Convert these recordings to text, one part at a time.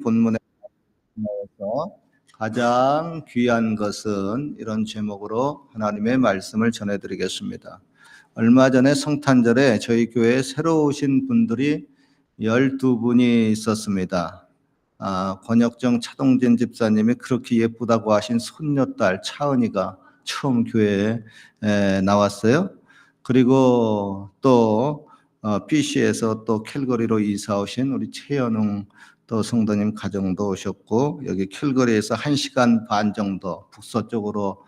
본문에 나와서 가장 귀한 것은 이런 제목으로 하나님의 말씀을 전해드리겠습니다. 얼마 전에 성탄절에 저희 교회에 새로 오신 분들이 12분이 있었습니다. 권혁정 차동진 집사님이 그렇게 예쁘다고 하신 손녀딸 차은이가 처음 교회에 나왔어요. 그리고 또 BC에서 또 캘거리로 이사 오신 우리 최연웅 또 성도님 가정도 오셨고, 여기 캘거리에서 1시간 반 정도 북서쪽으로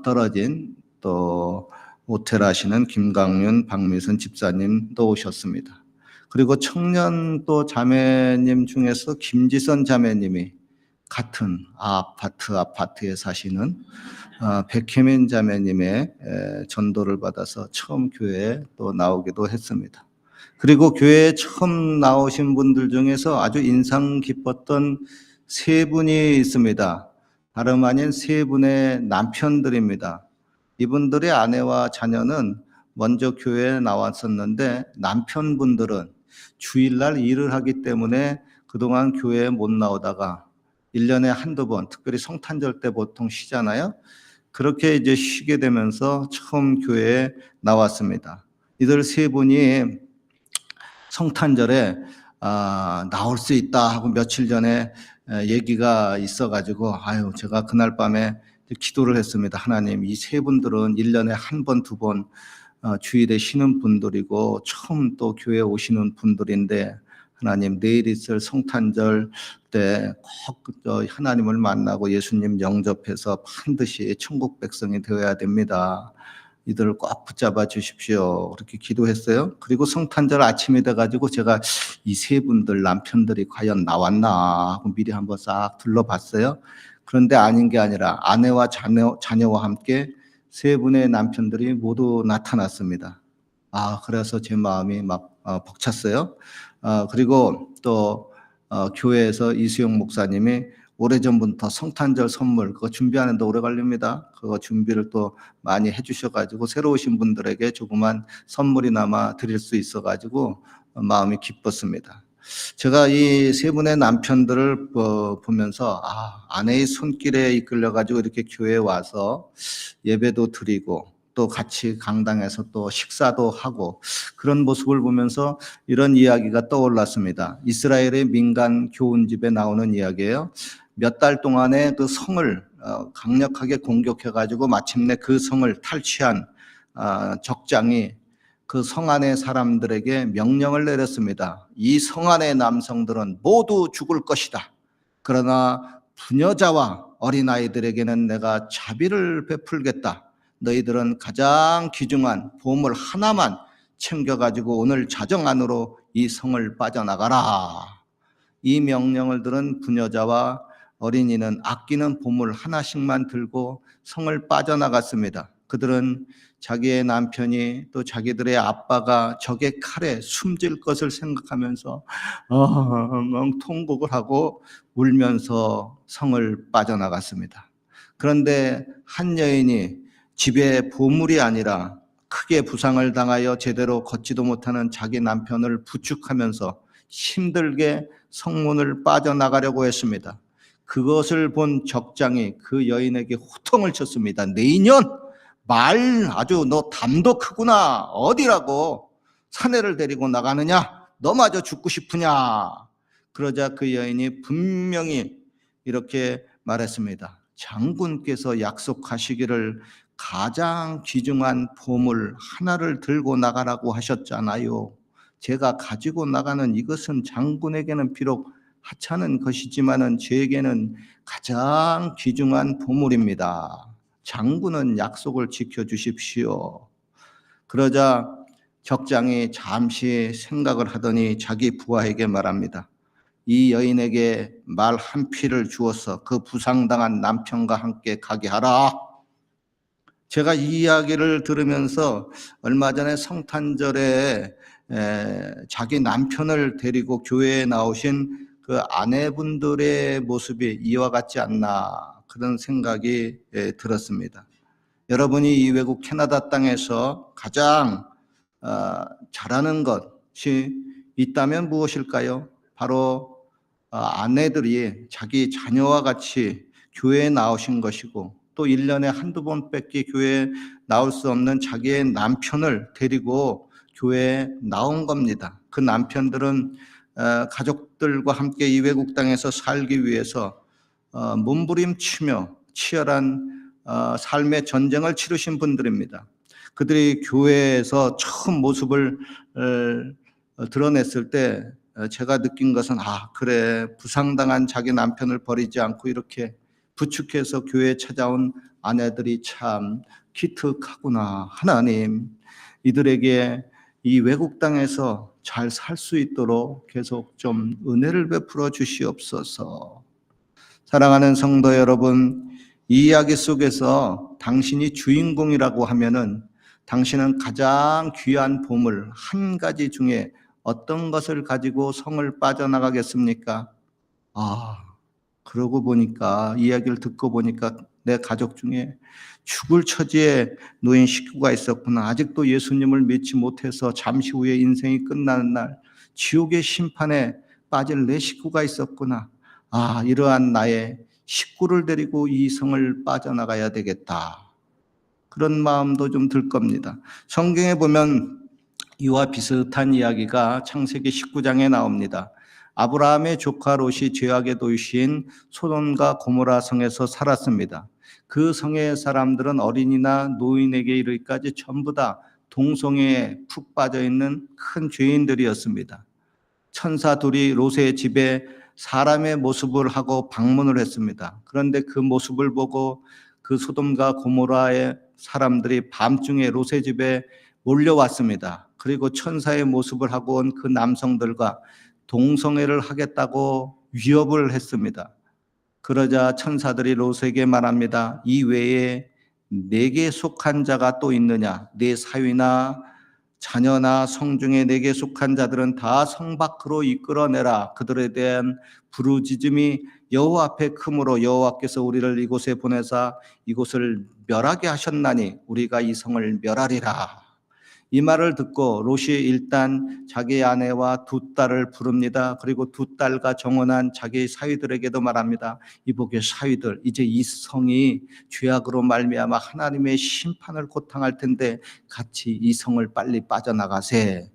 떨어진 또 모텔 하시는 김강윤, 박미선 집사님도 오셨습니다. 그리고 청년 또 자매님 중에서 김지선 자매님이 같은 아파트에 사시는 백혜민 자매님의 전도를 받아서 처음 교회에 또 나오기도 했습니다. 그리고 교회에 처음 나오신 분들 중에서 아주 인상 깊었던 세 분이 있습니다. 다름 아닌 세 분의 남편들입니다. 이분들의 아내와 자녀는 먼저 교회에 나왔었는데 남편분들은 주일날 일을 하기 때문에 그동안 교회에 못 나오다가 1년에 한두 번, 특별히 성탄절 때 보통 쉬잖아요. 그렇게 이제 쉬게 되면서 처음 교회에 나왔습니다. 이들 세 분이 성탄절에 나올 수 있다 하고 며칠 전에 얘기가 있어가지고 제가 그날 밤에 기도를 했습니다. 하나님, 이 세 분들은 1년에 한 번, 두 번 주일에 쉬는 분들이고 처음 또 교회에 오시는 분들인데 하나님, 내일 있을 성탄절 때 꼭 하나님을 만나고 예수님 영접해서 반드시 천국 백성이 되어야 됩니다. 이들을 꼭 붙잡아 주십시오. 그렇게 기도했어요. 그리고 성탄절 아침이 돼가지고 제가 이 세 분들 남편들이 과연 나왔나 하고 미리 한번 싹 둘러봤어요. 그런데 아닌 게 아니라 아내와 자녀와 함께 세 분의 남편들이 모두 나타났습니다. 그래서 제 마음이 막 벅찼어요. 그리고 또 교회에서 이수영 목사님이 오래전부터 성탄절 선물 그거 준비하는데 오래 걸립니다. 그거 준비를 또 많이 해주셔가지고 새로 오신 분들에게 조그만 선물이나마 드릴 수 있어가지고 마음이 기뻤습니다. 제가 이 세 분의 남편들을 보면서 아내의 손길에 이끌려가지고 이렇게 교회에 와서 예배도 드리고 또 같이 강당에서 또 식사도 하고 그런 모습을 보면서 이런 이야기가 떠올랐습니다. 이스라엘의 민간 교훈집에 나오는 이야기예요. 몇 달 동안에 그 성을 강력하게 공격해가지고 마침내 그 성을 탈취한 적장이 그 성 안의 사람들에게 명령을 내렸습니다. 이 성 안의 남성들은 모두 죽을 것이다. 그러나 부녀자와 어린아이들에게는 내가 자비를 베풀겠다. 너희들은 가장 귀중한 보물 하나만 챙겨가지고 오늘 자정 안으로 이 성을 빠져나가라. 이 명령을 들은 부녀자와 어린이는 아끼는 보물 하나씩만 들고 성을 빠져나갔습니다. 그들은 자기의 남편이 또 자기들의 아빠가 적의 칼에 숨질 것을 생각하면서 통곡을 하고 울면서 성을 빠져나갔습니다. 그런데 한 여인이 집에 보물이 아니라 크게 부상을 당하여 제대로 걷지도 못하는 자기 남편을 부축하면서 힘들게 성문을 빠져나가려고 했습니다. 그것을 본 적장이 그 여인에게 호통을 쳤습니다. 내 인연! 말 아주 너 담도 크구나. 어디라고 사내를 데리고 나가느냐? 너마저 죽고 싶으냐? 그러자 그 여인이 분명히 이렇게 말했습니다. 장군께서 약속하시기를 가장 귀중한 보물 하나를 들고 나가라고 하셨잖아요. 제가 가지고 나가는 이것은 장군에게는 비록 하찮은 것이지만은 저에게는 가장 귀중한 보물입니다. 장군은 약속을 지켜주십시오. 그러자 적장이 잠시 생각을 하더니 자기 부하에게 말합니다. 이 여인에게 말 한 피를 주어서 그 부상당한 남편과 함께 가게 하라. 제가 이 이야기를 들으면서 얼마 전에 성탄절에 자기 남편을 데리고 교회에 나오신 그 아내분들의 모습이 이와 같지 않나 그런 생각이 들었습니다. 여러분이 이 외국 캐나다 땅에서 가장 잘하는 것이 있다면 무엇일까요? 바로 아내들이 자기 자녀와 같이 교회에 나오신 것이고, 또 1년에 한두 번밖에 교회에 나올 수 없는 자기의 남편을 데리고 교회에 나온 겁니다. 그 남편들은 가족들과 함께 이 외국 땅에서 살기 위해서 몸부림치며 치열한 삶의 전쟁을 치르신 분들입니다. 그들이 교회에서 처음 모습을 드러냈을 때 제가 느낀 것은, 그래, 부상당한 자기 남편을 버리지 않고 이렇게 부축해서 교회에 찾아온 아내들이 참 기특하구나. 하나님, 이들에게 이 외국 땅에서 잘 살 수 있도록 계속 좀 은혜를 베풀어 주시옵소서. 사랑하는 성도 여러분, 이 이야기 속에서 당신이 주인공이라고 하면은 당신은 가장 귀한 보물 한 가지 중에 어떤 것을 가지고 성을 빠져나가겠습니까? 그러고 보니까, 이야기를 듣고 보니까 내 가족 중에 죽을 처지에 놓인 식구가 있었구나. 아직도 예수님을 믿지 못해서 잠시 후에 인생이 끝나는 날 지옥의 심판에 빠질 내 식구가 있었구나. 이러한 나의 식구를 데리고 이 성을 빠져나가야 되겠다. 그런 마음도 좀 들 겁니다. 성경에 보면 이와 비슷한 이야기가 창세기 19장에 나옵니다. 아브라함의 조카 롯이 죄악의 도시인 소돔과 고모라 성에서 살았습니다. 그 성의 사람들은 어린이나 노인에게 이르기까지 전부 다 동성애에 푹 빠져 있는 큰 죄인들이었습니다. 천사 둘이 롯의 집에 사람의 모습을 하고 방문을 했습니다. 그런데 그 모습을 보고 그 소돔과 고모라의 사람들이 밤중에 롯의 집에 몰려왔습니다. 그리고 천사의 모습을 하고 온 그 남성들과 동성애를 하겠다고 위협을 했습니다. 그러자 천사들이 롯에게 말합니다. 이 외에 내게 속한 자가 또 있느냐? 네 사위나 자녀나 성중에 내게 속한 자들은 다 성 밖으로 이끌어내라. 그들에 대한 부르짖음이 여호와 앞에 크므로 여호와께서 우리를 이곳에 보내사 이곳을 멸하게 하셨나니 우리가 이 성을 멸하리라. 이 말을 듣고 롯이 일단 자기 아내와 두 딸을 부릅니다. 그리고 두 딸과 정혼한 자기 사위들에게도 말합니다. 이보게 사위들, 이제 이 성이 죄악으로 말미암아 하나님의 심판을 고통할 텐데 같이 이 성을 빨리 빠져나가세.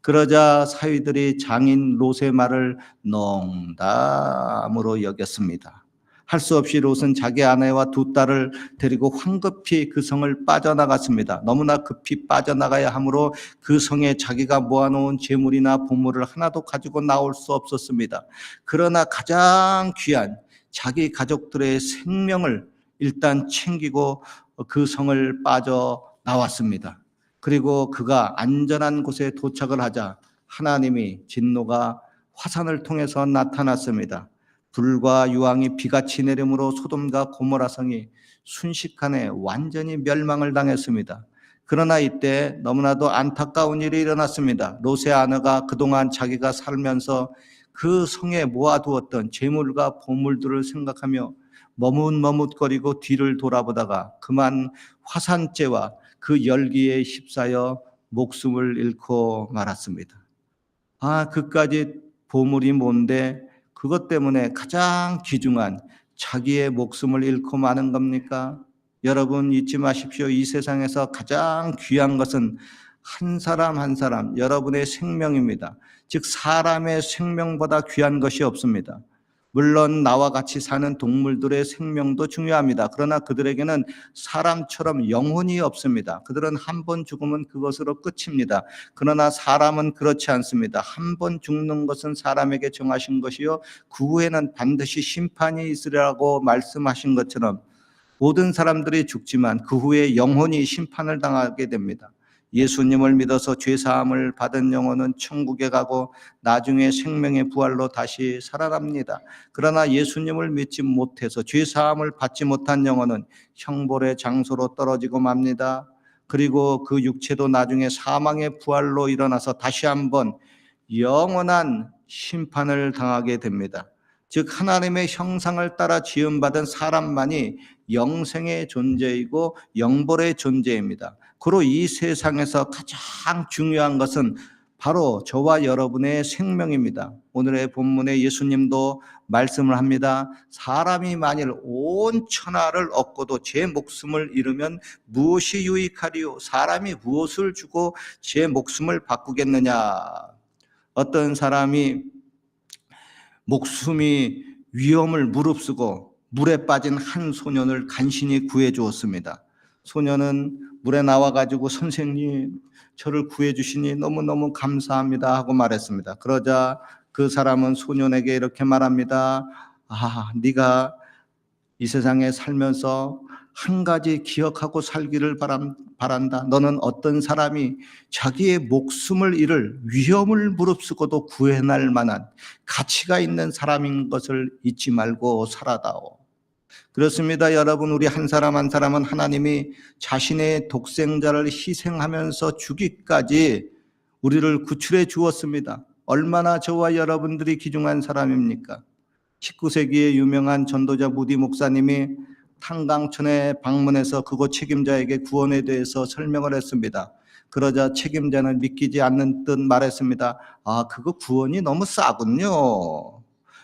그러자 사위들이 장인 롯의 말을 농담으로 여겼습니다. 할 수 없이 롯은 자기 아내와 두 딸을 데리고 황급히 그 성을 빠져나갔습니다. 너무나 급히 빠져나가야 하므로 그 성에 자기가 모아놓은 재물이나 보물을 하나도 가지고 나올 수 없었습니다. 그러나 가장 귀한 자기 가족들의 생명을 일단 챙기고 그 성을 빠져나왔습니다. 그리고 그가 안전한 곳에 도착을 하자 하나님이 진노가 화산을 통해서 나타났습니다. 불과 유황이 비같이 내림으로 소돔과 고모라 성이 순식간에 완전히 멸망을 당했습니다. 그러나 이때 너무나도 안타까운 일이 일어났습니다. 롯의 아내가 그동안 자기가 살면서 그 성에 모아두었던 재물과 보물들을 생각하며 머뭇머뭇거리고 뒤를 돌아보다가 그만 화산재와 그 열기에 휩싸여 목숨을 잃고 말았습니다. 그까지 보물이 뭔데 그것 때문에 가장 귀중한 자기의 목숨을 잃고 마는 겁니까? 여러분 잊지 마십시오. 이 세상에서 가장 귀한 것은 한 사람 한 사람 여러분의 생명입니다. 즉 사람의 생명보다 귀한 것이 없습니다. 물론 나와 같이 사는 동물들의 생명도 중요합니다. 그러나 그들에게는 사람처럼 영혼이 없습니다. 그들은 한 번 죽으면 그것으로 끝입니다. 그러나 사람은 그렇지 않습니다. 한 번 죽는 것은 사람에게 정하신 것이요 그 후에는 반드시 심판이 있으리라고 말씀하신 것처럼 모든 사람들이 죽지만 그 후에 영혼이 심판을 당하게 됩니다. 예수님을 믿어서 죄사함을 받은 영혼은 천국에 가고 나중에 생명의 부활로 다시 살아납니다. 그러나 예수님을 믿지 못해서 죄사함을 받지 못한 영혼은 형벌의 장소로 떨어지고 맙니다. 그리고 그 육체도 나중에 사망의 부활로 일어나서 다시 한번 영원한 심판을 당하게 됩니다. 즉 하나님의 형상을 따라 지음받은 사람만이 영생의 존재이고 영벌의 존재입니다. 그로 이 세상에서 가장 중요한 것은 바로 저와 여러분의 생명입니다. 오늘의 본문에 예수님도 말씀을 합니다. 사람이 만일 온 천하를 얻고도 제 목숨을 잃으면 무엇이 유익하리요? 사람이 무엇을 주고 제 목숨을 바꾸겠느냐? 어떤 사람이 목숨이 위험을 무릅쓰고 물에 빠진 한 소년을 간신히 구해 주었습니다. 소년은 물에 나와가지고 선생님 저를 구해 주시니 너무너무 감사합니다 하고 말했습니다. 그러자 그 사람은 소년에게 이렇게 말합니다. 네가 이 세상에 살면서 한 가지 기억하고 살기를 바란다. 너는 어떤 사람이 자기의 목숨을 잃을 위험을 무릅쓰고도 구해낼 만한 가치가 있는 사람인 것을 잊지 말고 살아다오. 그렇습니다. 여러분, 우리 한 사람 한 사람은 하나님이 자신의 독생자를 희생하면서 주기까지 우리를 구출해 주었습니다. 얼마나 저와 여러분들이 귀중한 사람입니까? 19세기의 유명한 전도자 무디 목사님이 탄광촌에 방문해서 그곳 책임자에게 구원에 대해서 설명을 했습니다. 그러자 책임자는 믿기지 않는 듯 말했습니다. 그거 구원이 너무 싸군요.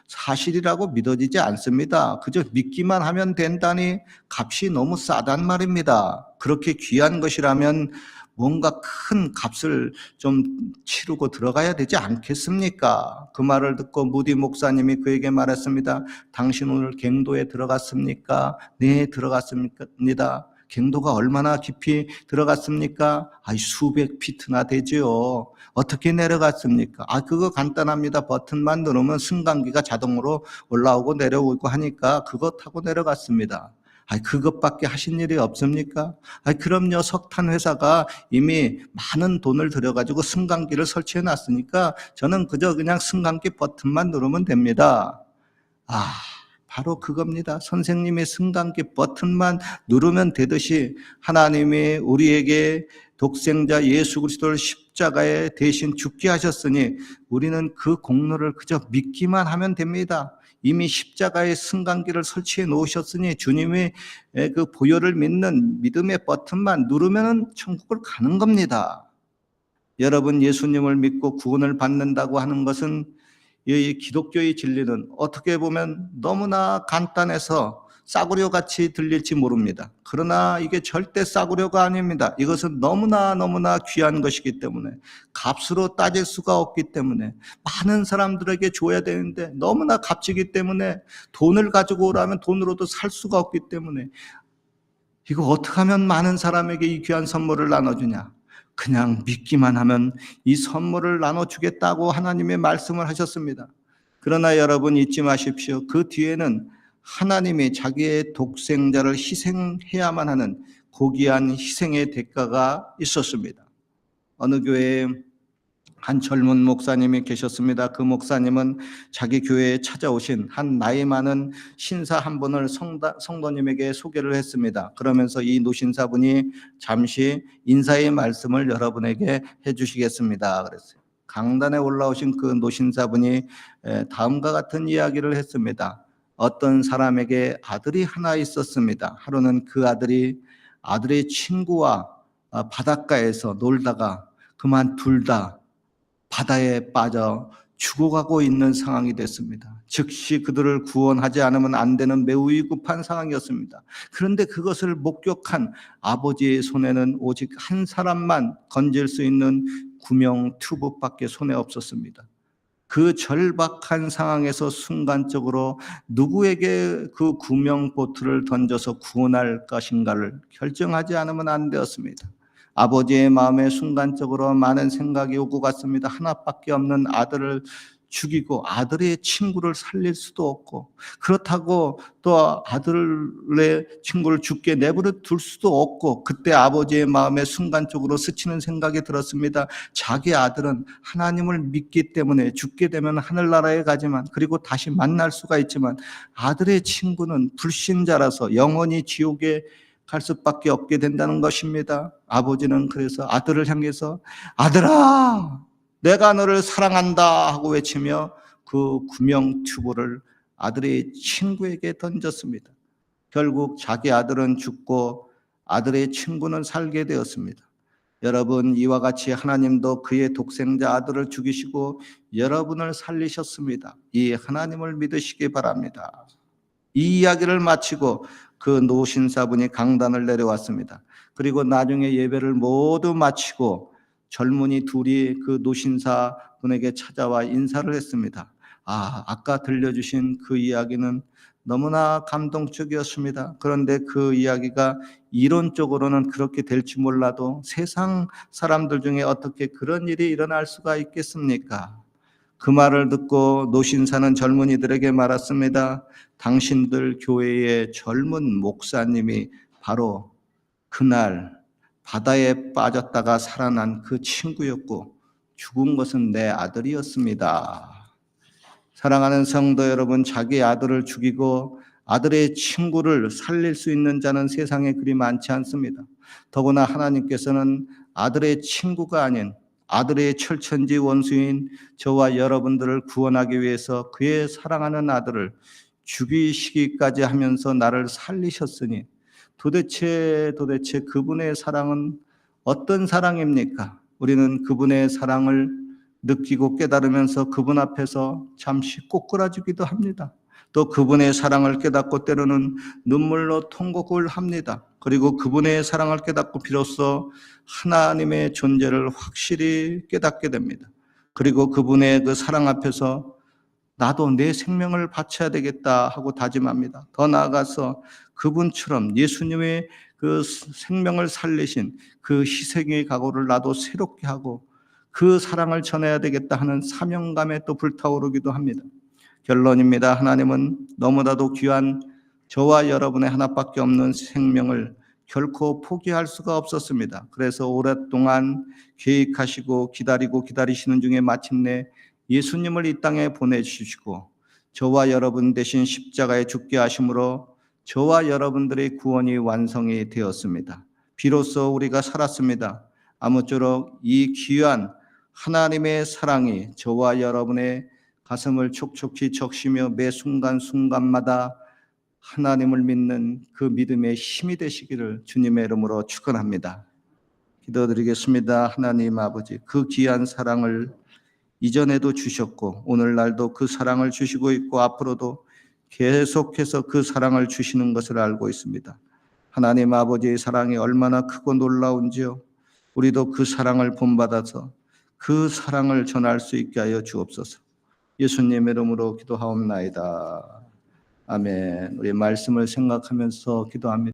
사실이라고 믿어지지 않습니다. 그저 믿기만 하면 된다니 값이 너무 싸단 말입니다. 그렇게 귀한 것이라면 뭔가 큰 값을 좀 치르고 들어가야 되지 않겠습니까? 그 말을 듣고 무디 목사님이 그에게 말했습니다. 당신 오늘 갱도에 들어갔습니까? 네, 들어갔습니다. 갱도가 얼마나 깊이 들어갔습니까? 수백 피트나 되죠. 어떻게 내려갔습니까? 그거 간단합니다. 버튼만 누르면 승강기가 자동으로 올라오고 내려오고 하니까 그거 타고 내려갔습니다. 그것밖에 하신 일이 없습니까? 그럼요. 석탄 회사가 이미 많은 돈을 들여가지고 승강기를 설치해 놨으니까 저는 그냥 승강기 버튼만 누르면 됩니다. 바로 그겁니다. 선생님이 승강기 버튼만 누르면 되듯이 하나님이 우리에게 독생자 예수 그리스도를 십자가에 대신 죽게 하셨으니 우리는 그 공로를 그저 믿기만 하면 됩니다. 이미 십자가에 승강기를 설치해 놓으셨으니 주님의 그 보혈을 믿는 믿음의 버튼만 누르면 천국을 가는 겁니다. 여러분, 예수님을 믿고 구원을 받는다고 하는 것은 이 기독교의 진리는 어떻게 보면 너무나 간단해서 싸구려같이 들릴지 모릅니다. 그러나 이게 절대 싸구려가 아닙니다. 이것은 너무나 귀한 것이기 때문에 값으로 따질 수가 없기 때문에 많은 사람들에게 줘야 되는데 너무나 값이기 때문에 돈을 가지고 오라면 돈으로도 살 수가 없기 때문에 이거 어떻게 하면 많은 사람에게 이 귀한 선물을 나눠주냐? 그냥 믿기만 하면 이 선물을 나눠주겠다고 하나님의 말씀을 하셨습니다. 그러나 여러분 잊지 마십시오. 그 뒤에는 하나님이 자기의 독생자를 희생해야만 하는 고귀한 희생의 대가가 있었습니다. 어느 교회에 한 젊은 목사님이 계셨습니다. 그 목사님은 자기 교회에 찾아오신 한 나이 많은 신사 한 분을 성도님에게 소개를 했습니다. 그러면서 이 노신사분이 잠시 인사의 말씀을 여러분에게 해주시겠습니다. 그랬어요. 강단에 올라오신 그 노신사분이 다음과 같은 이야기를 했습니다. 어떤 사람에게 아들이 하나 있었습니다. 하루는 그 아들의 친구와 바닷가에서 놀다가 그만 둘 다 바다에 빠져 죽어가고 있는 상황이 됐습니다. 즉시 그들을 구원하지 않으면 안 되는 매우 위급한 상황이었습니다. 그런데 그것을 목격한 아버지의 손에는 오직 한 사람만 건질 수 있는 구명 튜브밖에 손에 없었습니다. 그 절박한 상황에서 순간적으로 누구에게 그 구명 보트를 던져서 구원할 것인가를 결정하지 않으면 안 되었습니다. 아버지의 마음에 순간적으로 많은 생각이 오고 갔습니다. 하나밖에 없는 아들을 죽이고 아들의 친구를 살릴 수도 없고 그렇다고 또 아들의 친구를 죽게 내버려 둘 수도 없고 그때 아버지의 마음에 순간적으로 스치는 생각이 들었습니다. 자기 아들은 하나님을 믿기 때문에 죽게 되면 하늘나라에 가지만 그리고 다시 만날 수가 있지만 아들의 친구는 불신자라서 영원히 지옥에 갈 수밖에 없게 된다는 것입니다. 아버지는 그래서 아들을 향해서 아들아 내가 너를 사랑한다 하고 외치며 그 구명 튜브를 아들의 친구에게 던졌습니다. 결국 자기 아들은 죽고 아들의 친구는 살게 되었습니다. 여러분, 이와 같이 하나님도 그의 독생자 아들을 죽이시고 여러분을 살리셨습니다. 이 하나님을 믿으시기 바랍니다. 이 이야기를 마치고 그 노신사분이 강단을 내려왔습니다. 그리고 나중에 예배를 모두 마치고 젊은이 둘이 그 노신사분에게 찾아와 인사를 했습니다. 아까 들려주신 그 이야기는 너무나 감동적이었습니다. 그런데 그 이야기가 이론적으로는 그렇게 될지 몰라도 세상 사람들 중에 어떻게 그런 일이 일어날 수가 있겠습니까? 그 말을 듣고 노신사는 젊은이들에게 말했습니다. 당신들 교회의 젊은 목사님이 바로 그날 바다에 빠졌다가 살아난 그 친구였고 죽은 것은 내 아들이었습니다. 사랑하는 성도 여러분, 자기 아들을 죽이고 아들의 친구를 살릴 수 있는 자는 세상에 그리 많지 않습니다. 더구나 하나님께서는 아들의 친구가 아닌 아들의 철천지 원수인 저와 여러분들을 구원하기 위해서 그의 사랑하는 아들을 죽이시기까지 하면서 나를 살리셨으니 도대체 그분의 사랑은 어떤 사랑입니까? 우리는 그분의 사랑을 느끼고 깨달으면서 그분 앞에서 잠시 꼬꾸라지기도 합니다. 또 그분의 사랑을 깨닫고 때로는 눈물로 통곡을 합니다. 그리고 그분의 사랑을 깨닫고 비로소 하나님의 존재를 확실히 깨닫게 됩니다. 그리고 그분의 그 사랑 앞에서 나도 내 생명을 바쳐야 되겠다 하고 다짐합니다. 더 나아가서 그분처럼 예수님의 그 생명을 살리신 그 희생의 각오를 나도 새롭게 하고 그 사랑을 전해야 되겠다 하는 사명감에 또 불타오르기도 합니다. 결론입니다. 하나님은 너무나도 귀한 저와 여러분의 하나밖에 없는 생명을 결코 포기할 수가 없었습니다. 그래서 오랫동안 계획하시고 기다리시는 중에 마침내 예수님을 이 땅에 보내주시고 저와 여러분 대신 십자가에 죽게 하심으로 저와 여러분들의 구원이 완성이 되었습니다. 비로소 우리가 살았습니다. 아무쪼록 이 귀한 하나님의 사랑이 저와 여러분의 가슴을 촉촉히 적시며 매 순간순간마다 하나님을 믿는 그 믿음의 힘이 되시기를 주님의 이름으로 축원합니다. 기도드리겠습니다. 하나님 아버지, 그 귀한 사랑을 이전에도 주셨고 오늘날도 그 사랑을 주시고 있고 앞으로도 계속해서 그 사랑을 주시는 것을 알고 있습니다. 하나님 아버지의 사랑이 얼마나 크고 놀라운지요. 우리도 그 사랑을 본받아서 그 사랑을 전할 수 있게 하여 주옵소서. 예수님의 이름으로 기도하옵나이다. 아멘. 우리 말씀을 생각하면서 기도합니다.